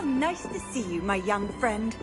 nice to see you, my young friend.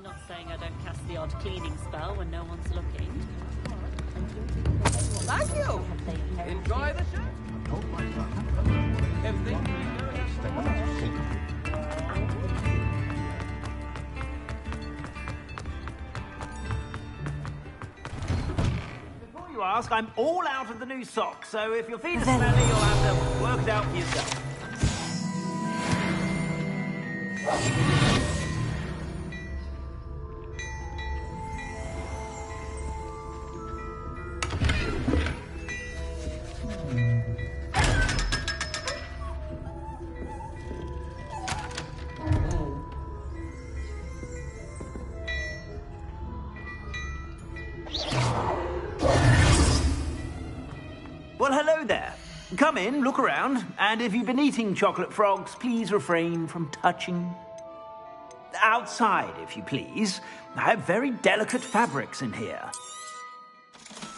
Not saying I don't cast the odd cleaning spell when no one's looking. Thank you! Enjoy the show! Before you ask, I'm all out of the new socks, so if your feet are smelly, you'll have to work it out for yourself. Well, hello there. Come in, look around, and if you've been eating chocolate frogs, please refrain from touching. Outside, if you please. I have very delicate fabrics in here.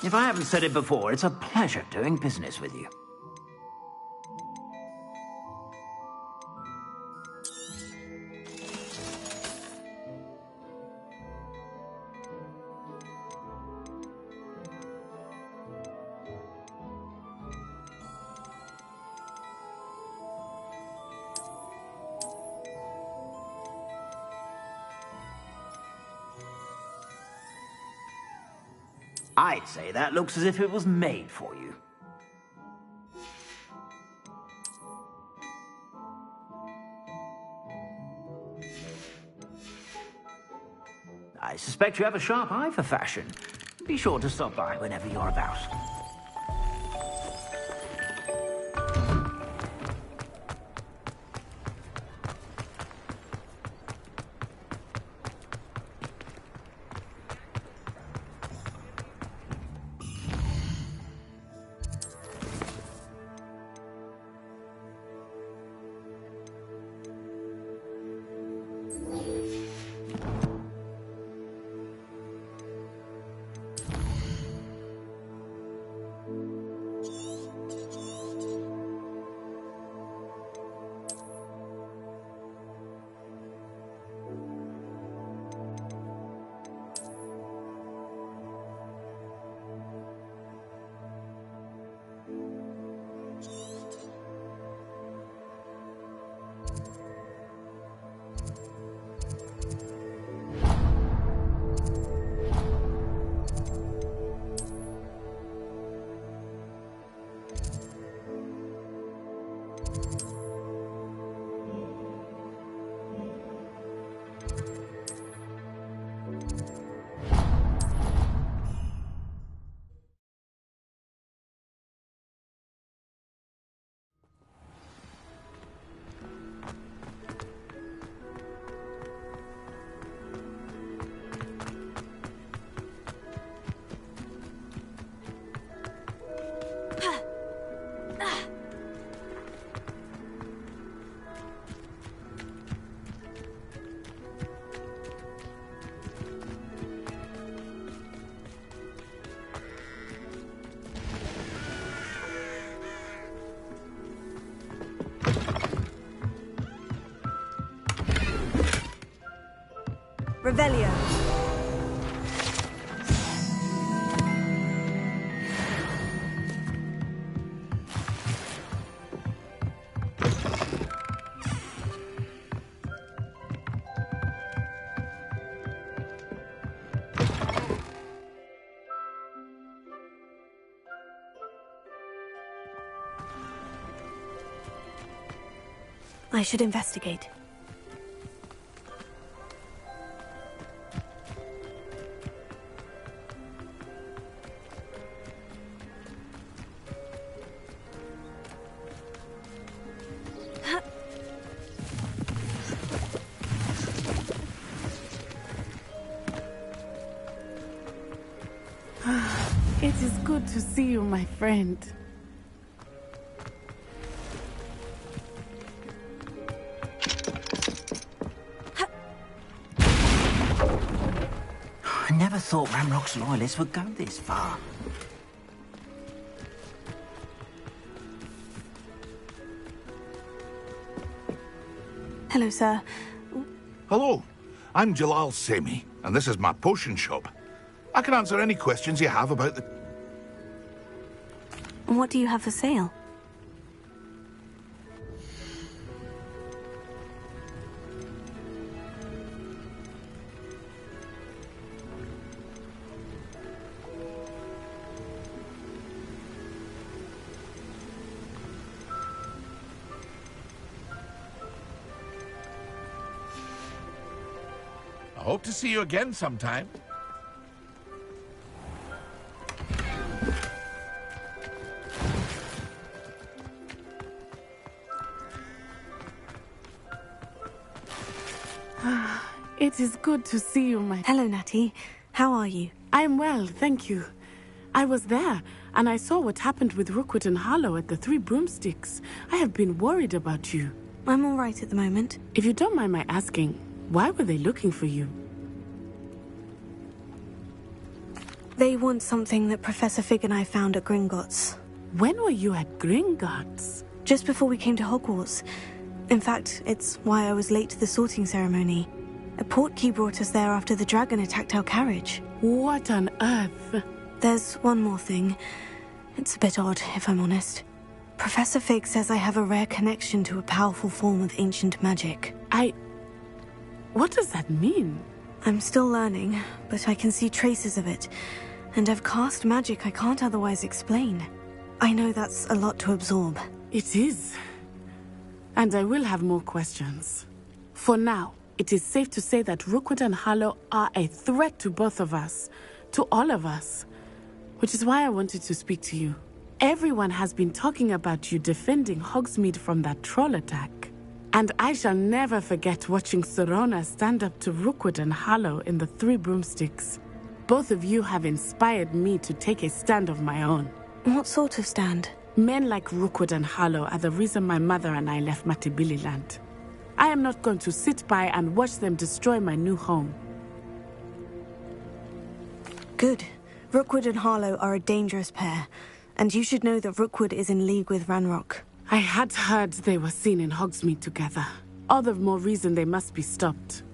If I haven't said it before, it's a pleasure doing business with you. I'd say that looks as if it was made for you. I suspect you have a sharp eye for fashion. Be sure to stop by whenever you're about. Revelio. I should investigate. It is good to see you, my friend. I never thought Ramrock's loyalists would go this far. Hello, sir. Hello, I'm Jalal Semi, and this is my potion shop. I can answer any questions you have about the... What do you have for sale? I hope to see you again sometime. It is good to see you, my... Hello, Natty. How are you? I'm well, thank you. I was there, and I saw what happened with Rookwood and Harlow at the Three Broomsticks. I have been worried about you. I'm all right at the moment. If you don't mind my asking, why were they looking for you? They want something that Professor Fig and I found at Gringotts. When were you at Gringotts? Just before we came to Hogwarts. In fact, it's why I was late to the sorting ceremony. A portkey brought us there after the dragon attacked our carriage. What on earth? There's one more thing. It's a bit odd, if I'm honest. Professor Fig says I have a rare connection to a powerful form of ancient magic. What does that mean? I'm still learning, but I can see traces of it. And I've cast magic I can't otherwise explain. I know that's a lot to absorb. It is. And I will have more questions. For now, it is safe to say that Rookwood and Harlow are a threat to both of us. To all of us. Which is why I wanted to speak to you. Everyone has been talking about you defending Hogsmeade from that troll attack. And I shall never forget watching Serona stand up to Rookwood and Harlow in the Three Broomsticks. Both of you have inspired me to take a stand of my own. What sort of stand? Men like Rookwood and Harlow are the reason my mother and I left Matibili I am not going to sit by and watch them destroy my new home. Good. Rookwood and Harlow are a dangerous pair, and you should know that Rookwood is in league with Ranrock. I had heard they were seen in Hogsmeade together. All the more reason they must be stopped.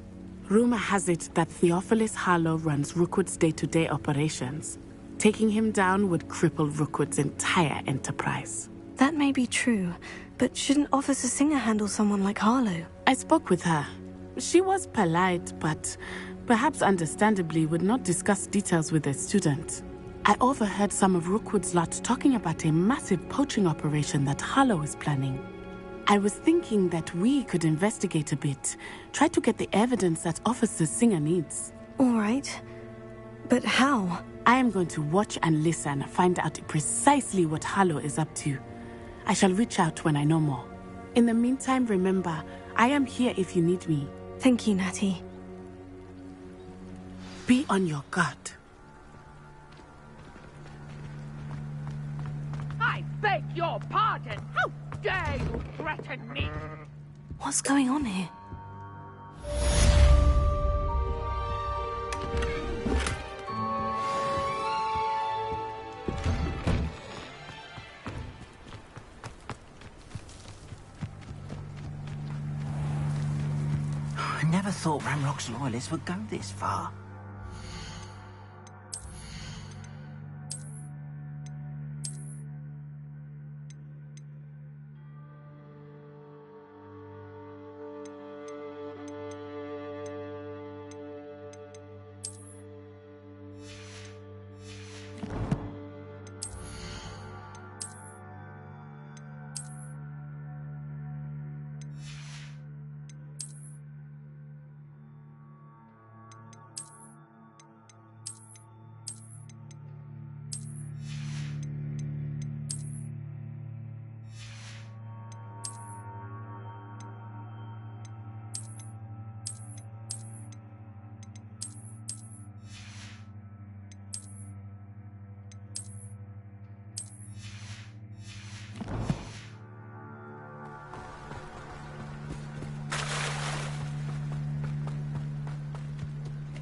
Rumor has it that Theophilus Harlow runs Rookwood's day-to-day operations. Taking him down would cripple Rookwood's entire enterprise. That may be true, but shouldn't Officer Singer handle someone like Harlow? I spoke with her. She was polite, but perhaps understandably would not discuss details with a student. I overheard some of Rookwood's lot talking about a massive poaching operation that Harlow is planning. I was thinking that we could investigate a bit, try to get the evidence that Officer Singer needs. All right. But how? I am going to watch and listen, find out precisely what Harlow is up to. I shall reach out when I know more. In the meantime, remember, I am here if you need me. Thank you, Natty. Be on your guard. I beg your pardon! How dare you threaten me? What's going on here? I never thought Ranrock's loyalists would go this far.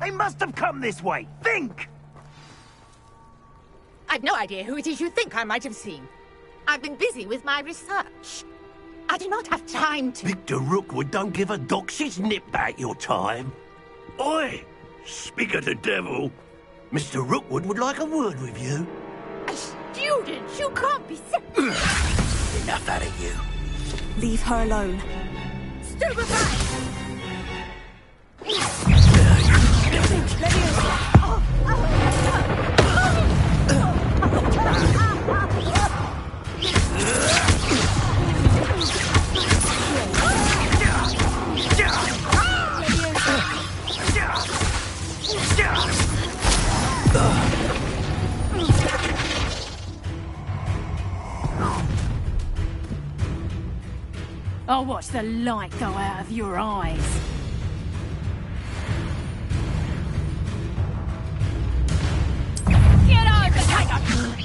They must have come this way. Think! I've no idea who it is you think I might have seen. I've been busy with my research. I do not have time to... Victor Rookwood don't give a doxy's nip back your time. Oi! Speak of the devil. Mr. Rookwood would like a word with you. A student? You can't be sick. Enough out of you. Leave her alone. Stupefy! I'll watch the light go out of your eyes. Get over, Tiger!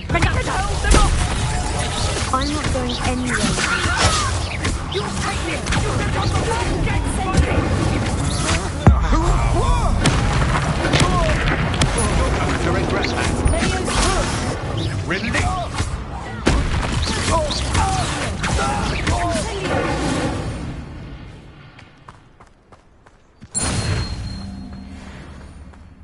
I got to hold them off! I'm not going anywhere. You take this! You can go along! Get somebody! To regret that. Really?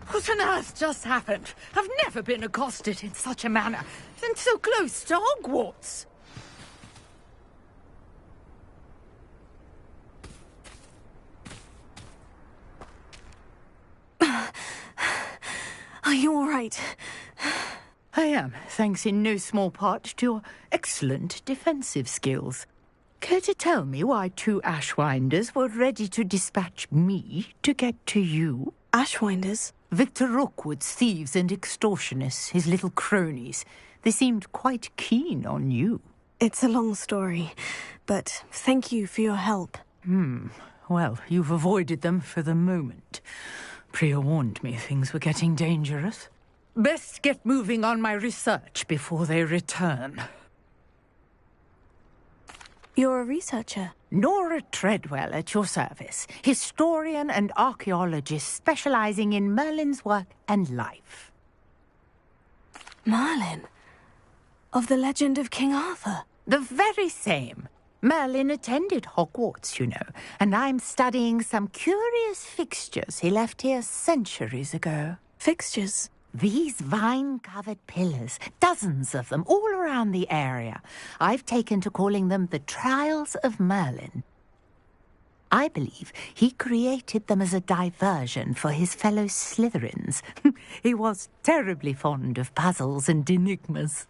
What on earth just happened? I've never been accosted in such a manner, and so close to Hogwarts. Are you all right? I am, thanks in no small part to your excellent defensive skills. Care to tell me why 2 Ashwinders were ready to dispatch me to get to you? Ashwinders? Victor Rookwood's thieves and extortionists, his little cronies. They seemed quite keen on you. It's a long story, but thank you for your help. Well, you've avoided them for the moment. Priya warned me things were getting dangerous. Best get moving on my research before they return. You're a researcher? Nora Treadwell at your service, historian and archaeologist specializing in Merlin's work and life. Merlin? Of the legend of King Arthur? The very same. Merlin attended Hogwarts, you know, and I'm studying some curious fixtures he left here centuries ago. Fixtures? These vine-covered pillars, dozens of them, all around the area. I've taken to calling them the Trials of Merlin. I believe he created them as a diversion for his fellow Slytherins. He was terribly fond of puzzles and enigmas.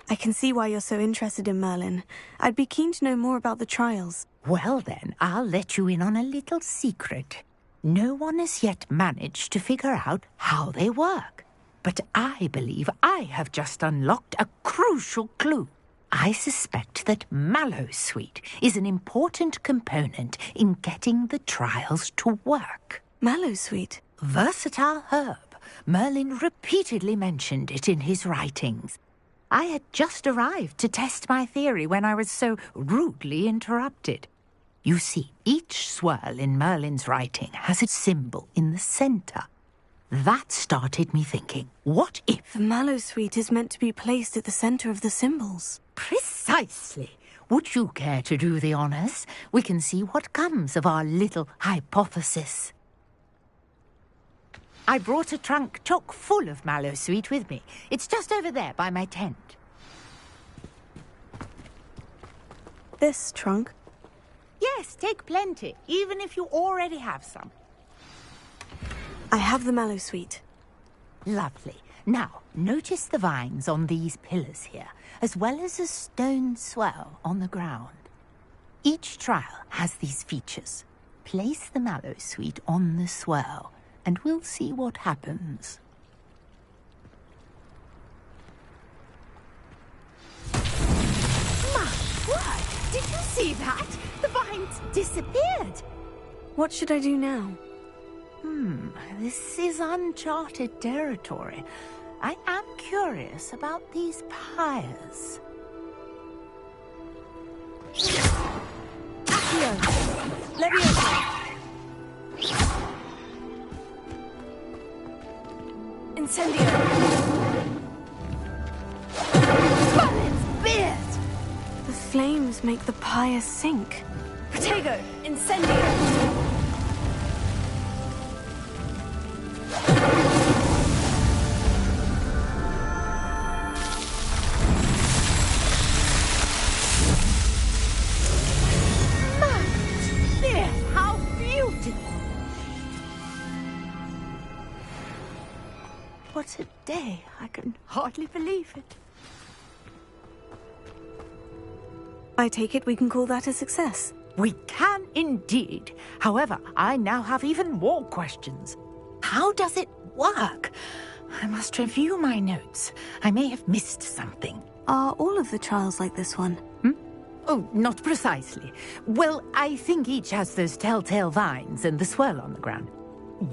I can see why you're so interested in Merlin. I'd be keen to know more about the trials. Well then, I'll let you in on a little secret. No one has yet managed to figure out how they work. But I believe I have just unlocked a crucial clue. I suspect that Mallowsweet is an important component in getting the trials to work. Mallowsweet? Versatile herb. Merlin repeatedly mentioned it in his writings. I had just arrived to test my theory when I was so rudely interrupted. You see, each swirl in Merlin's writing has a symbol in the centre. That started me thinking, what if... The Mallowsweet is meant to be placed at the centre of the symbols. Precisely. Would you care to do the honours? We can see what comes of our little hypothesis. I brought a trunk chock full of Mallowsweet with me. It's just over there by my tent. This trunk? Yes, take plenty, even if you already have some. I have the Mallowsweet. Lovely. Now, notice the vines on these pillars here, as well as a stone swell on the ground. Each trial has these features. Place the Mallowsweet on the swell, and we'll see what happens. My word! Did you see that? The vines disappeared! What should I do now? This is uncharted territory. I am curious about these pyres. Accio! Leviosa! Incendio! Merlin's beard! The flames make the pyre sink. Protego! Incendio! What a day. I can hardly believe it. I take it we can call that a success. We can indeed. However, I now have even more questions. How does it work? I must review my notes. I may have missed something. Are all of the trials like this one? Oh, not precisely. Well, I think each has those telltale vines and the swirl on the ground.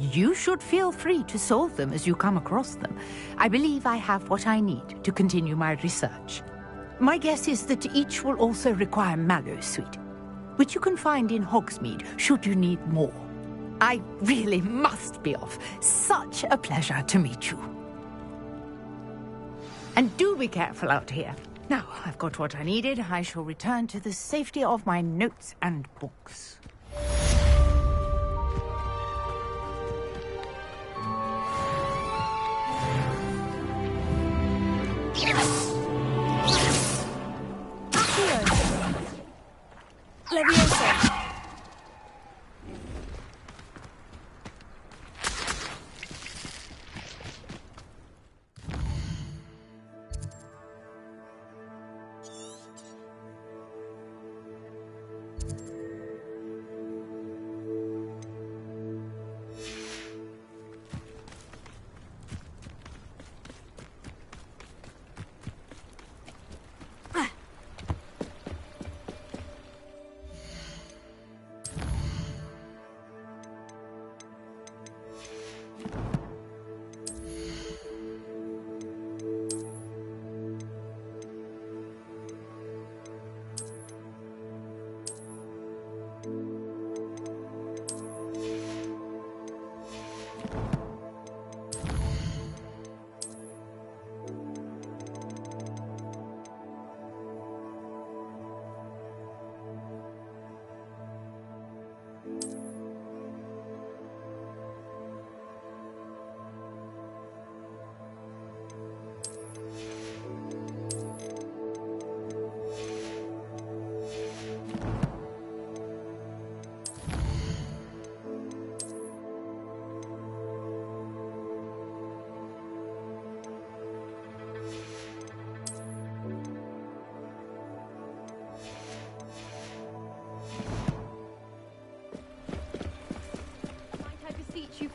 You should feel free to solve them as you come across them. I believe I have what I need to continue my research. My guess is that each will also require Mallowsweet, which you can find in Hogsmeade should you need more. I really must be off. Such a pleasure to meet you. And do be careful out here. Now, I've got what I needed. I shall return to the safety of my notes and books. Leviosa!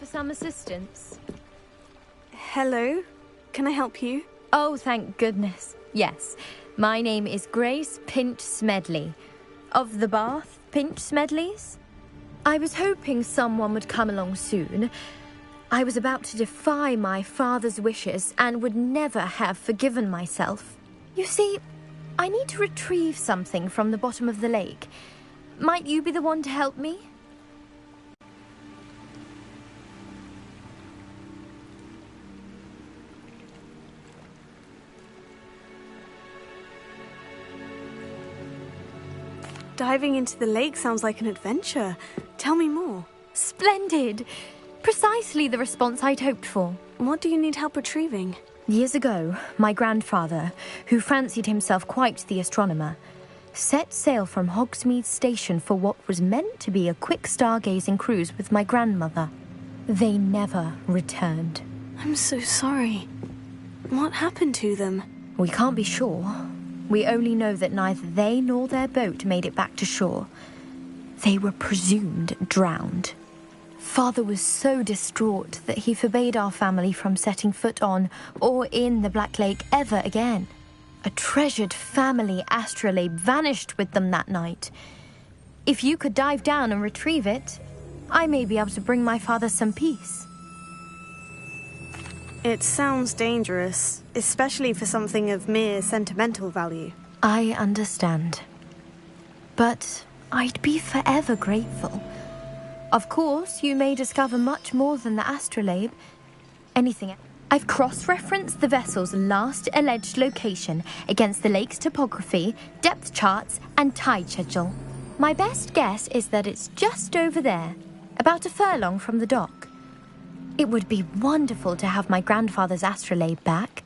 some assistance? Hello? Can I help you? Oh, thank goodness. Yes. My name is Grace Pinch Smedley. Of the Bath Pinch Smedleys? I was hoping someone would come along soon. I was about to defy my father's wishes and would never have forgiven myself. You see, I need to retrieve something from the bottom of the lake. Might you be the one to help me? Diving into the lake sounds like an adventure. Tell me more. Splendid! Precisely the response I'd hoped for. What do you need help retrieving? Years ago, my grandfather, who fancied himself quite the astronomer, set sail from Hogsmeade Station for what was meant to be a quick stargazing cruise with my grandmother. They never returned. I'm so sorry. What happened to them? We can't be sure. We only know that neither they nor their boat made it back to shore. They were presumed drowned. Father was so distraught that he forbade our family from setting foot on or in the Black Lake ever again. A treasured family astrolabe vanished with them that night. If you could dive down and retrieve it, I may be able to bring my father some peace. It sounds dangerous, especially for something of mere sentimental value. I understand. But I'd be forever grateful. Of course, you may discover much more than the astrolabe. Anything else? I've cross-referenced the vessel's last alleged location against the lake's topography, depth charts, and tide schedule. My best guess is that it's just over there, about a furlong from the dock. It would be wonderful to have my grandfather's astrolabe back.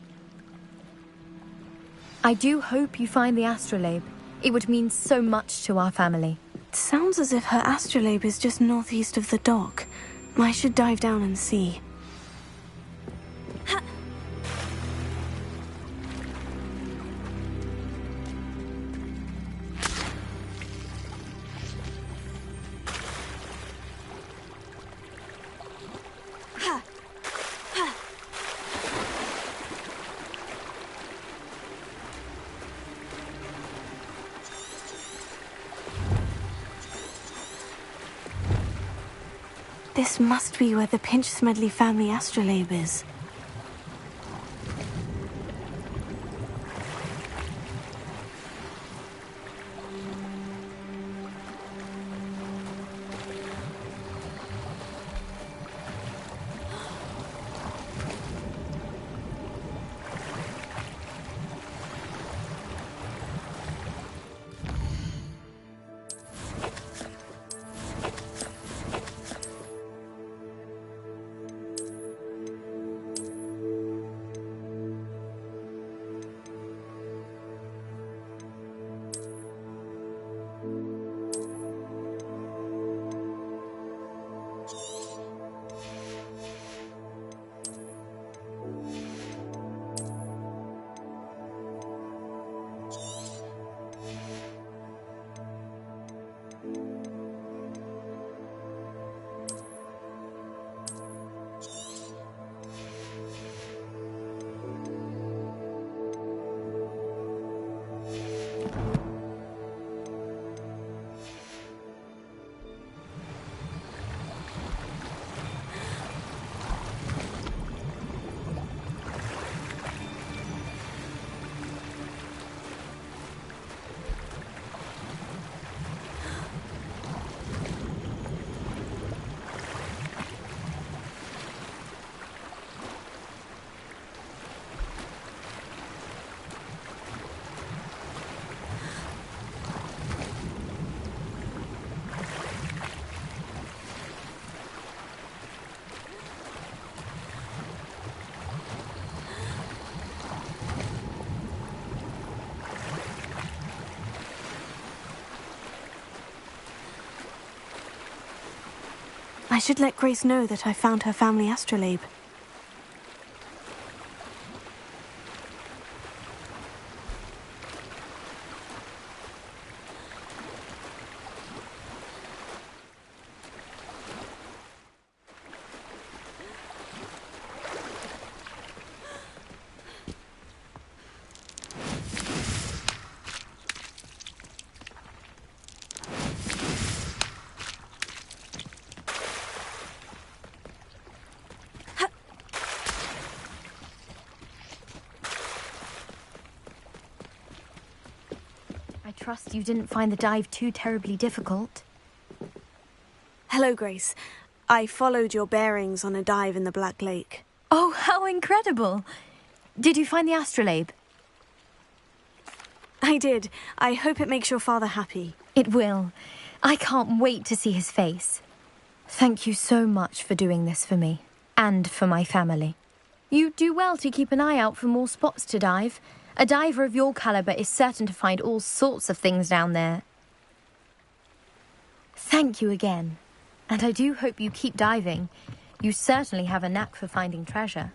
I do hope you find the astrolabe. It would mean so much to our family. It sounds as if her astrolabe is just northeast of the dock. I should dive down and see. This must be where the Pinch Smedley family astrolabe is. I should let Grace know that I found her family astrolabe. trust you didn't find the dive too terribly difficult. Hello, Grace. I followed your bearings on a dive in the Black Lake. Oh, how incredible! Did you find the astrolabe? I did. I hope it makes your father happy. It will. I can't wait to see his face. Thank you so much for doing this for me, and for my family. You do well to keep an eye out for more spots to dive. A diver of your caliber is certain to find all sorts of things down there. Thank you again. And I do hope you keep diving. You certainly have a knack for finding treasure.